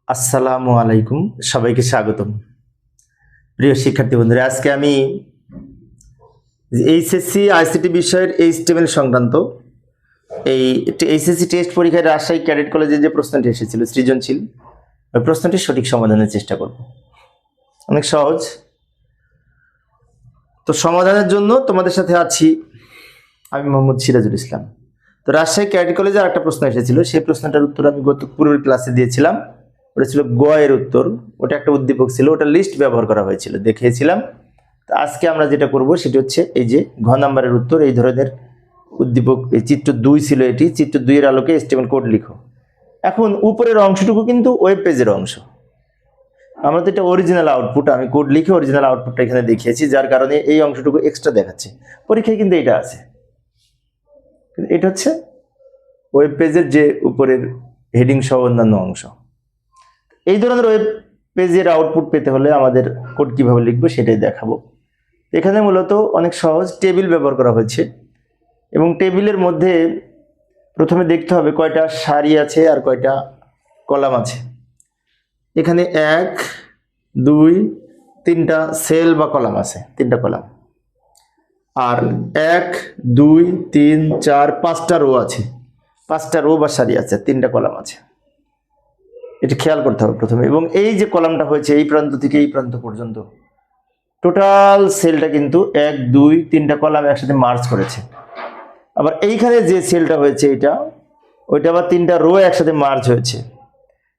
আসসালামু আলাইকুম, সবাইকে স্বাগতম। প্রিয় শিক্ষার্থী বন্ধুরা, আজকে আমি এইচএসসি আইসিটি বিষয়ের এইচটিএমএল সংক্রান্ত এই এইচএসসি টেস্ট পরীক্ষায় রাজশাহী ক্যাডেট কলেজে যে প্রশ্নটি এসেছিল সৃজনশীল, ওই প্রশ্নটির সঠিক সমাধানের চেষ্টা করব। অনেক সহজ। তো সমাধানের জন্য তোমাদের সাথে আছি আমি মোহাম্মদ সিরাজুল ইসলাম। তো রাজশাহী ক্যাডেট কলেজে একটা প্রশ্ন এসেছিল, সেই প্রশ্নটার উত্তর আমি পূর্বের ক্লাসে দিয়েছিলাম। ওটা ছিল গ এর উত্তর। ওটা একটা উদ্দীপক ছিল, ওটা লিস্ট ব্যবহার করা হয়েছিল, দেখিয়েছিলাম। তো আজকে আমরা যেটা করব সেটা হচ্ছে এই যে ঘ নাম্বারের উত্তর। এই ধরনের উদ্দীপক, এই চিত্র 2 ছিল, এটি চিত্র 2 এর আলোকে এসটিএমএল কোড লিখো। এখন উপরের অংশটুকু কিন্তু ওয়েব পেজের অংশ, আমরা তো এটা অরিজিনাল আউটপুট, আমি কোড লিখে অরিজিনাল আউটপুটটা এখানে দেখিয়েছি, যার কারণে এই অংশটুকু এক্সট্রা দেখাচ্ছে। পরীক্ষায় কিন্তু এটা আছে, এটা হচ্ছে ওয়েব পেজের যে উপরের হেডিং সহ অন্যান্য অংশ। এই ধরনের ওয়েব পেজের আউটপুট পেতে হলে আমাদের কোড কিভাবে লিখবো সেটাই দেখাবো। এখানে মূলত অনেক সহজ টেবিল ব্যবহার করা হয়েছে, এবং টেবিলের মধ্যে প্রথমে দেখতে হবে কয়টা সারি আছে আর কয়টা কলাম আছে। এখানে 1, 2, 3টা সেল বা কলাম আছে, 3টা কলাম। আর 1, 2, 3, 4, 5টা রো আছে, 5টা রো বা সারি আছে, 3টা কলাম আছে। এটা খেয়াল করতে হবে প্রথমে। এবং এই যে কলামটা হয়েছে এই প্রান্ত থেকে এই প্রান্ত পর্যন্ত, টোটাল সেলটা কিন্তু 1, 2, 3টা কলাম একসাথে মার্জ করেছে। আবার এইখানে যে সেলটা হয়েছে এটা, ওইটা আবার 3টা রো একসাথে মার্জ হয়েছে।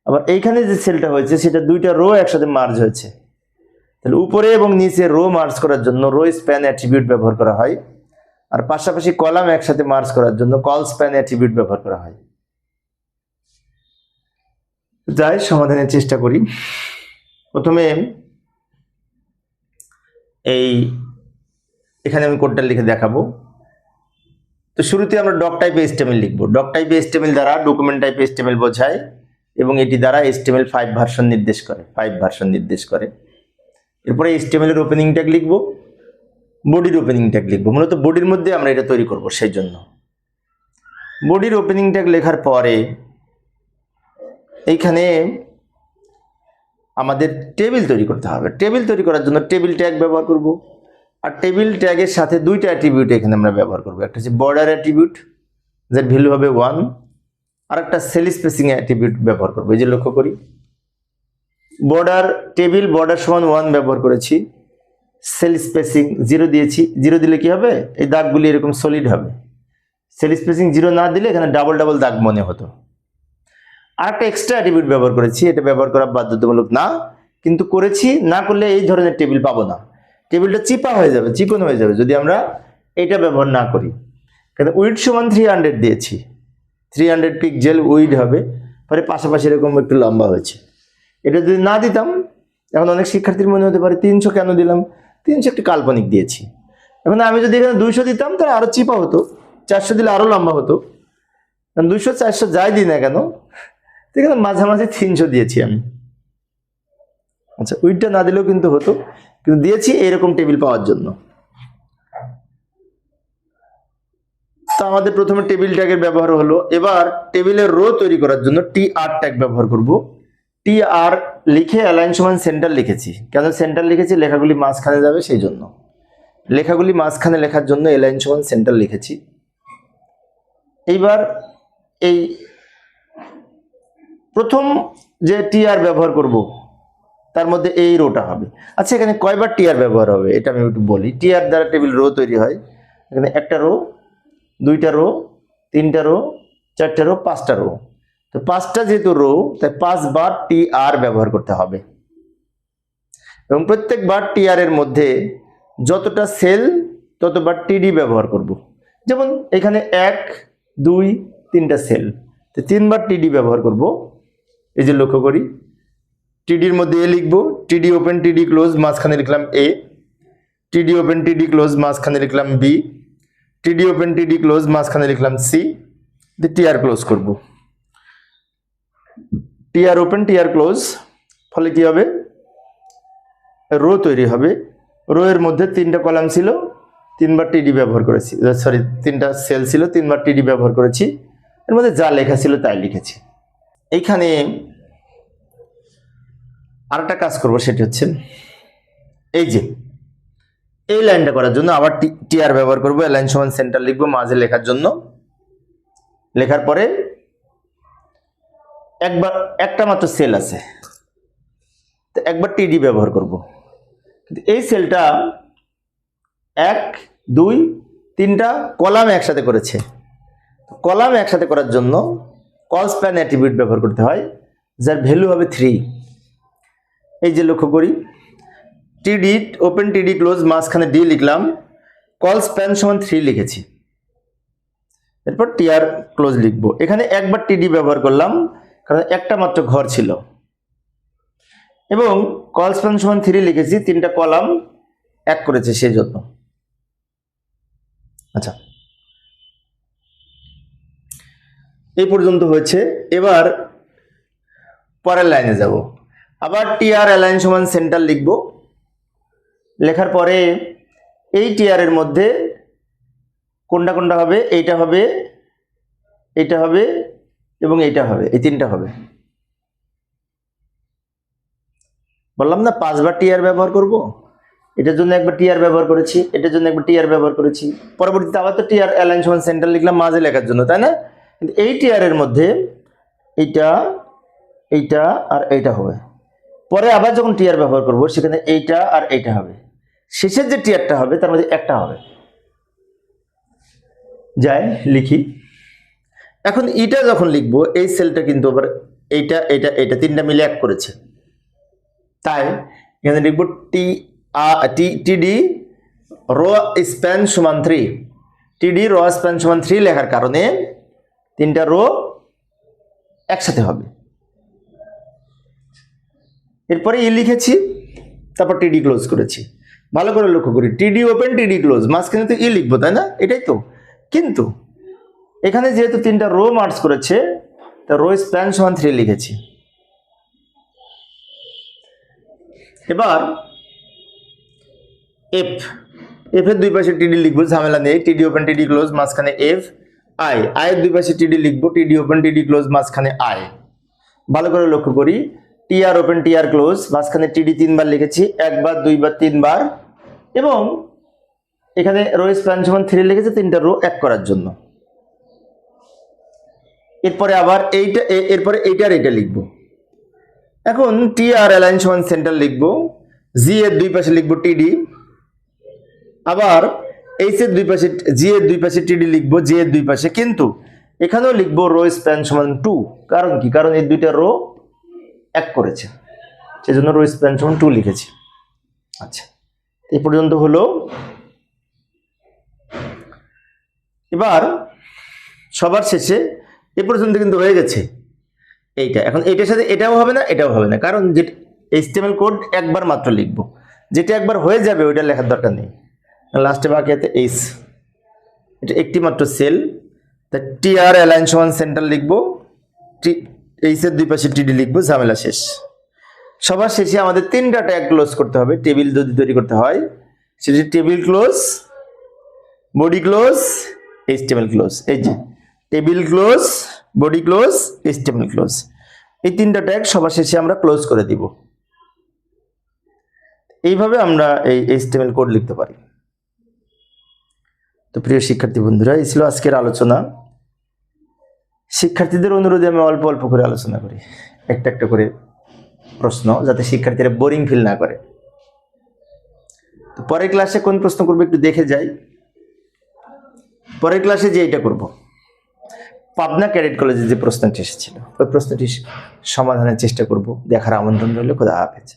আবার এইখানে যে সেলটা হয়েছে সেটা 2টা রো একসাথে মার্জ হয়েছে। তাহলে উপরে এবং নিচে রো মার্জ করার জন্য রো স্প্যান অ্যাট্রিবিউট ব্যবহার করা হয়, আর পাশাপাশি কলাম একসাথে মার্জ করার জন্য কল স্প্যান অ্যাট্রিবিউট ব্যবহার করা হয়। যাই সমাধানের চেষ্টা করি। প্রথমে এখানে আমি কোডটা লিখে দেখাবো। তো শুরুতে আমরা ডক টাইপ এইচটিএমএল লিখবো। ডক টাইপ এইচটিএমএল দ্বারা ডকুমেন্ট টাইপ এইচটিএমএল বোঝায়, এবং এটি দ্বারা এইচটিএমএল 5 ভার্সন নির্দেশ করে। এরপরে এইচটিএমএল এর ওপেনিং ট্যাগ লিখবো, বডির ওপেনিং ট্যাগ লিখবো। মূলত বডির মধ্যে আমরা এটা তৈরি করব, সেই জন্য বডির ওপেনিং ট্যাগ লেখার পরে এইখানে আমাদের টেবিল তৈরি করতে হবে। টেবিল তৈরি করার জন্য টেবিল ট্যাগ ব্যবহার করব, আর টেবিল ট্যাগের সাথে 2টা অ্যাট্রিবিউট এখানে আমরা ব্যবহার করব। একটা হচ্ছে বর্ডার অ্যাট্রিবিউট, যার ভ্যালু হবে 1, আর একটা সেল স্পেসিং অ্যাট্রিবিউট ব্যবহার করব। এই যে লক্ষ্য করি, বর্ডার টেবিল বর্ডার সমান 1 ব্যবহার করেছি, সেল স্পেসিং 0 দিয়েছি। 0 দিলে কি হবে, এই দাগগুলি এরকম সলিড হবে। সেল স্পেসিং 0 না দিলে এখানে ডাবল ডাবল দাগ মনে হতো। আর একটা এক্সট্রা অ্যাট্রিবিউট ব্যবহার করেছি, এটা ব্যবহার করা বাধ্যতামূলক না, কিন্তু করেছি। না করলে এই ধরনের টেবিল পাবো না, টেবিলটা চিপা হয়ে যাবে, চিকন হয়ে যাবে যদি আমরা এটা ব্যবহার না করি। কারণ উইড সমান 300 দিয়েছি, 300 পিক্সেল উইড হবে, পরে পাশাপাশি এরকম একটু লম্বা হয়েছে। এটা যদি না দিতাম, এখন অনেক শিক্ষার্থীর মনে হতে পারে 300 কেন দিলাম, 300 একটু কাল্পনিক দিয়েছি। এখন আমি যদি এখানে 200 দিতাম তাহলে আরো চিপা হতো, 400 দিলে আরো লম্বা হতো। 200 400 যাই দিই না কেন, এখানে মাঝামাঝি 300 দিয়েছি আমি। আচ্ছা, উইডটা না দিলেও কিন্তু হতো, কিন্তু দিয়েছি এইরকম টেবিল পাওয়ার জন্য। তো আমাদের প্রথমে টেবিল ট্যাগের ব্যবহার হলো। এবার টেবিলের রো তৈরি করার জন্য টিআর ট্যাগ ব্যবহার করব। টিআর লিখে অ্যালাইন সমান সেন্টার লিখেছি। কেন সেন্টার লিখেছি, লেখাগুলি মাঝখানে যাবে সেই জন্য। লেখাগুলি মাঝখানে লেখার জন্য অ্যালাইন সমান সেন্টার লিখেছি। এইবার এই প্রথম যে টিআর ব্যবহার করব তার মধ্যে এই রোটা হবে। আচ্ছা, এখানে কয়বার টিআর ব্যবহার হবে এটা আমি একটু বলি। টিআর দ্বারা টেবিল রো তৈরি হয়। এখানে একটা রো, 2টা রো, 3টা রো, 4টা রো, 5টা রো। তো 5টা যেহেতু রো, তাই 5 বার টিআর ব্যবহার করতে হবে, এবং প্রত্যেকবার টিআর এর মধ্যে যতটা সেল ততবার টিডি ব্যবহার করব। যেমন এখানে 1, 2, 3টা সেল, তো 3বার টিডি ব্যবহার করব। এই যে লক্ষ্য করি, টিডির মধ্যে এ লিখবো, টিডি ওপেন টিডি ক্লোজ, মাঝখানে লিখলাম এ, টিডি ওপেন টিডি ক্লোজ, মাঝখানে লিখলাম বি, টিডি ওপেন টিডি ক্লোজ, মাঝখানে লিখলাম সি, দিয়ে টিআর ক্লোজ করব। টিআর ওপেন টিআর ক্লোজ, ফলে কি হবে, রো তৈরি হবে। রো এর মধ্যে 3টা কলাম ছিল, 3বার টিডি ব্যবহার করেছি, সরি 3টা সেল ছিল, 3বার টিডি ব্যবহার করেছি। এর মধ্যে যা লেখা ছিল তাই লিখেছি। এইখানে আর একটা কাজ করবো, সেটি হচ্ছে এই যে এই লাইনটা করার জন্য আবার টিআর ব্যবহার করবো। অ্যালাইন সমান সেন্টার লিখবো মাঝে লেখার জন্য। লেখার পরে একবার একটা মাত্র সেল আছে, তো একবার টিডি ব্যবহার করব। কিন্তু এই সেলটা 1 2 3টা কলাম একসাথে করেছে। কলাম একসাথে করার জন্য কল স্প্যান অ্যাট্রিবিউট ব্যবহার করতে হয়, যার ভ্যালু হবে 3। এই যে লক্ষ্য করি, টিডি ওপেন টিডি ক্লোজ মাঝখানে ডি লিখলাম, কল স্প্যান সমান 3 লিখেছি, এরপর টিআর ক্লোজ লিখবো। এখানে একবার টিডি ব্যবহার করলাম কারণ একটা মাত্র ঘর ছিল, এবং কল স্প্যান সমান 3 লিখেছি, 3টা কলাম এক করেছে সেই জন্য। আচ্ছা, এই পর্যন্ত হয়েছে। এবার পরের লাইনে যাব। আবার টিআর অ্যালাইন সমান সেন্টার লিখব। লেখার পরে এই টিআর এর মধ্যে কোনটা কোনটা হবে, এইটা হবে, এইটা হবে এবং এইটা হবে, এই 3টা হবে। বললাম না 5 বার টিআর ব্যবহার করব। এটার জন্য একবার টিআর ব্যবহার করেছি, এটার জন্য একবার টিআর ব্যবহার করেছি, পরবর্তীতে আবার তো টিআর অ্যালাইন সমান সেন্টার লিখলাম মাঝে লেখার জন্য, তাই না? কিন্তু এই টিআর এর মধ্যে এইটা, এইটা আর এইটা হবে। পরে আবার যখন টিআর ব্যবহার করব সেখানে এইটা আর এইটা হবে। শেষের যে টিআরটা হবে তার মধ্যে একটা হবে। যাই লিখি। এখন এটা যখন লিখবো, এই সেলটা কিন্তু আবার এইটা এইটা এইটা 3টা মিলে এক করেছে, তাই এখানে লিখবো টিডি রো স্প্যান সমান 3। টিডি রো স্প্যান সমান 3 লেখার কারণে 3টা রো একসাথে হবে। এরপরে ই লিখেছি, তারপর টিডি ক্লোজ করেছি। ভালো করে লক্ষ্য করি, টিডি ওপেন টিডি ক্লোজ, মাঝখানে তো ই লিখবো, তাই না? এটাই তো। কিন্তু এখানে যেহেতু 3টা রো মার্জ করেছে, তা রো স্প্যান সমান 3 লিখেছি। এবার এফ এর দুই পাশে টিডি লিখবো, ঝামেলা নেই। টিডি ওপেন টিডি ক্লোজ মাঝখানে এফ। আই এর দুই পাশে টিডি লিখবো, টিডি ওপেন টিডি ক্লোজ মাঝখানে আই। ভালো করে লক্ষ্য করি, টিআর ওপেন টিআর ক্লোজ মাঝখানে টিডি 3 বার লিখেছি, 1 বার 2 বার 3 বার, এবং এখানে রো স্প্যান সমান 3 লিখেছি 3টা রো এক করার জন্য। এরপরে আবার এইটা, এরপরে এইটার এটা লিখবো। এখন টিআর অ্যালাইন সমান সেন্টার লিখবো, জি এর দুই পাশে লিখবো টিডি, আবার এইচ এর দুই পাশে, জি এর দুই পাশে টিডি লিখবো, জে এর দুই পাশে, কিন্তু এখানেও লিখবো রো স্প্যান সমান 2। কারণ কি? কারণ এই দুইটা রো এক করেছে, সেজন্য রো স্প্যান সমান 2 লিখেছি। আচ্ছা, এই পর্যন্ত হলো। এবার সবার শেষে এ পর্যন্ত কিন্তু হয়ে গেছে এইটা। এখন এইটার সাথে এটাও হবে না, এটাও হবে না, কারণ যে এইচটিএমএল কোড একবার মাত্র লিখবো, যেটা একবার হয়ে যাবে ওইটা লেখার দরকার নেই। লাস্টে বাকি আছে এইচ, এটা একটি মাত্র সেল, তা টিআর অ্যালাইন সমান সেন্টার লিখবো, এইচ এর দুই পাশে টিডি লিখবো, ঝামেলা শেষ। সবার শেষে আমাদের 3টা ট্যাগ ক্লোজ করতে হবে, টেবিল যদি তৈরি করতে হয় সেটি table close, body close, HTML close. এই যে table close, body close, HTML close, এই 3টা ট্যাগ সবার শেষে আমরা ক্লোজ করে দিব। এইভাবে আমরা এই এইচটিএমএল কোড লিখতে পারি। তো প্রিয় শিক্ষার্থী বন্ধুরা, এই ছিল আজকের আলোচনা। শিক্ষার্থীদের অনুরোধে আমি অল্প অল্প করে আলোচনা করি, একটা একটা করে প্রশ্ন, যাতে শিক্ষার্থীরা বোরিং ফিল না করে। তো পরের ক্লাসে কোন প্রশ্ন করবো একটু দেখে যাই। পরের ক্লাসে যে এটা করব, পাবনা ক্যাডেট কলেজে যে প্রশ্নটি এসেছিল ওই প্রশ্নটি সমাধানের চেষ্টা করব। দেখার আমন্ত্রণ রইল। খোদা হাফেজ।